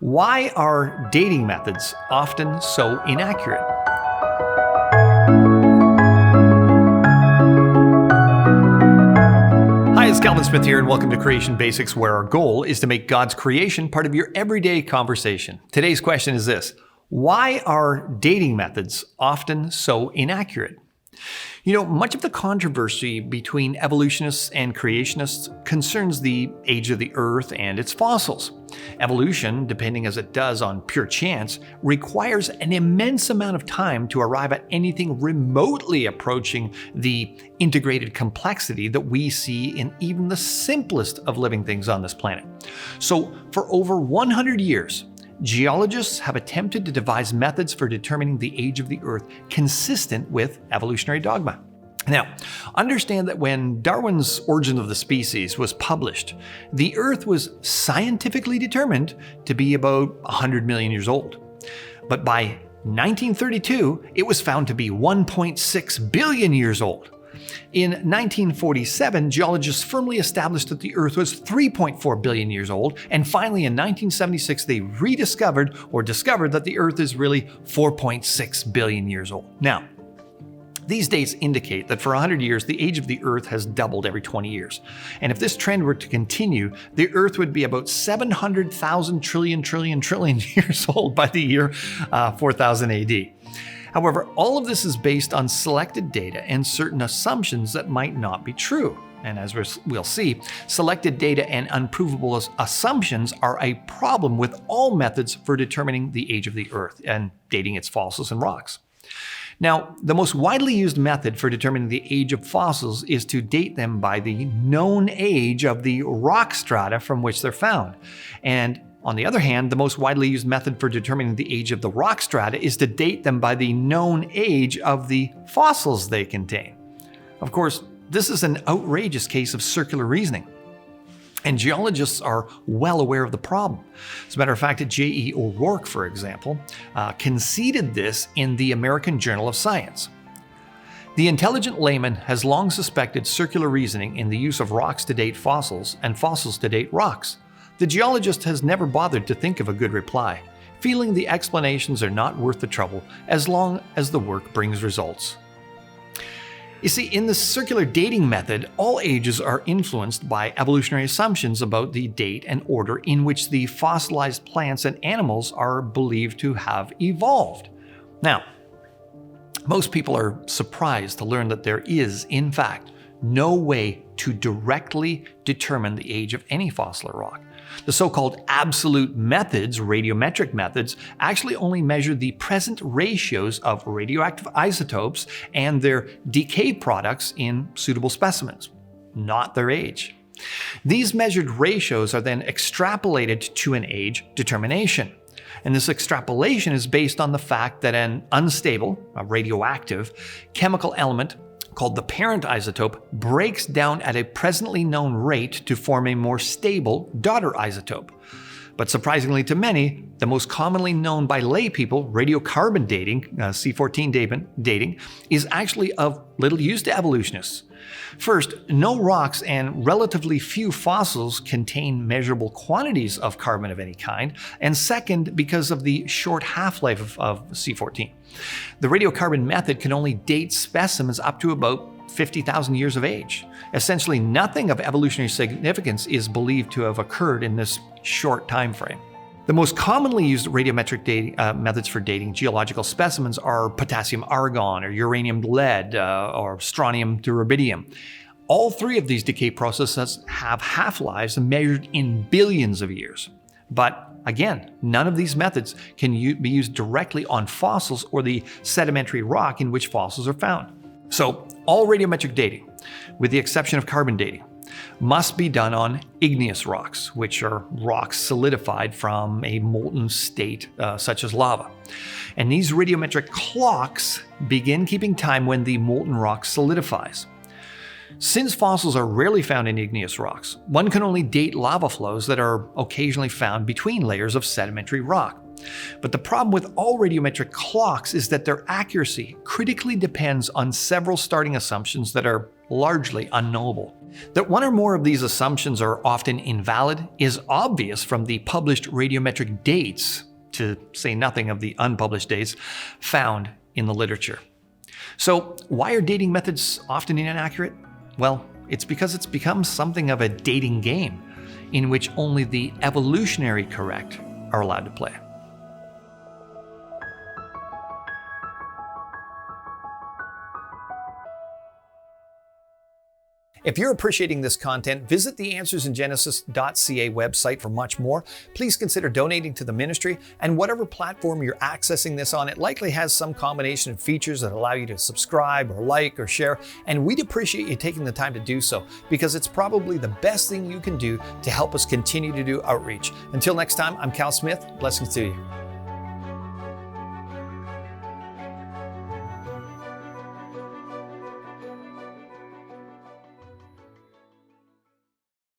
Why are dating methods often so inaccurate? Hi, it's Calvin Smith here, and welcome to Creation Basics, where our goal is to make God's creation part of your everyday conversation. Today's question is this: why are dating methods often so inaccurate? You know, much of the controversy between evolutionists and creationists concerns the age of the Earth and its fossils. Evolution, depending as it does on pure chance, requires an immense amount of time to arrive at anything remotely approaching the integrated complexity that we see in even the simplest of living things on this planet. So, for over 100 years, geologists have attempted to devise methods for determining the age of the Earth consistent with evolutionary dogma. Now, understand that when Darwin's Origin of the Species was published, the Earth was scientifically determined to be about 100 million years old. But by 1932, it was found to be 1.6 billion years old. In 1947, geologists firmly established that the Earth was 3.4 billion years old, and finally in 1976 they discovered that the Earth is really 4.6 billion years old. Now, these dates indicate that for 100 years, the age of the Earth has doubled every 20 years. And if this trend were to continue, the Earth would be about 700,000 trillion years old by the year 4000 AD. However, all of this is based on selected data and certain assumptions that might not be true. And as we'll see, selected data and unprovable assumptions are a problem with all methods for determining the age of the Earth and dating its fossils and rocks. Now, the most widely used method for determining the age of fossils is to date them by the known age of the rock strata from which they're found. And on the other hand, the most widely used method for determining the age of the rock strata is to date them by the known age of the fossils they contain. Of course, this is an outrageous case of circular reasoning, and geologists are well aware of the problem. As a matter of fact, J.E. O'Rourke, for example, conceded this in the American Journal of Science. The intelligent layman has long suspected circular reasoning in the use of rocks to date fossils and fossils to date rocks. The geologist has never bothered to think of a good reply, feeling the explanations are not worth the trouble as long as the work brings results. You see, in the circular dating method, all ages are influenced by evolutionary assumptions about the date and order in which the fossilized plants and animals are believed to have evolved. Now, most people are surprised to learn that there is, in fact, no way to directly determine the age of any fossil or rock. The so-called absolute methods, radiometric methods, actually only measure the present ratios of radioactive isotopes and their decay products in suitable specimens, not their age. These measured ratios are then extrapolated to an age determination. And this extrapolation is based on the fact that an unstable, a radioactive, chemical element called the parent isotope breaks down at a presently known rate to form a more stable daughter isotope. But surprisingly to many, the most commonly known by lay people, radiocarbon dating, C14 dating, is actually of little use to evolutionists. First, no rocks and relatively few fossils contain measurable quantities of carbon of any kind, and second, because of the short half-life of C14. The radiocarbon method can only date specimens up to about 50,000 years of age. Essentially, nothing of evolutionary significance is believed to have occurred in this short time frame. The most commonly used radiometric dating, methods for dating geological specimens are potassium argon, or uranium lead, or strontium to rubidium. All three of these decay processes have half-lives measured in billions of years. But again, none of these methods can be used directly on fossils or the sedimentary rock in which fossils are found. So, all radiometric dating, with the exception of carbon dating, must be done on igneous rocks, which are rocks solidified from a molten state such as lava. And these radiometric clocks begin keeping time when the molten rock solidifies. Since fossils are rarely found in igneous rocks, one can only date lava flows that are occasionally found between layers of sedimentary rock. But the problem with all radiometric clocks is that their accuracy critically depends on several starting assumptions that are largely unknowable. That one or more of these assumptions are often invalid is obvious from the published radiometric dates, to say nothing of the unpublished dates, found in the literature. So, why are dating methods often inaccurate? Well, it's because it's become something of a dating game in which only the evolutionary correct are allowed to play. If you're appreciating this content, visit the AnswersInGenesis.ca website for much more. Please consider donating to the ministry, and whatever platform you're accessing this on, it likely has some combination of features that allow you to subscribe or like or share, and we'd appreciate you taking the time to do so, because it's probably the best thing you can do to help us continue to do outreach. Until next time, I'm Cal Smith. Blessings to you.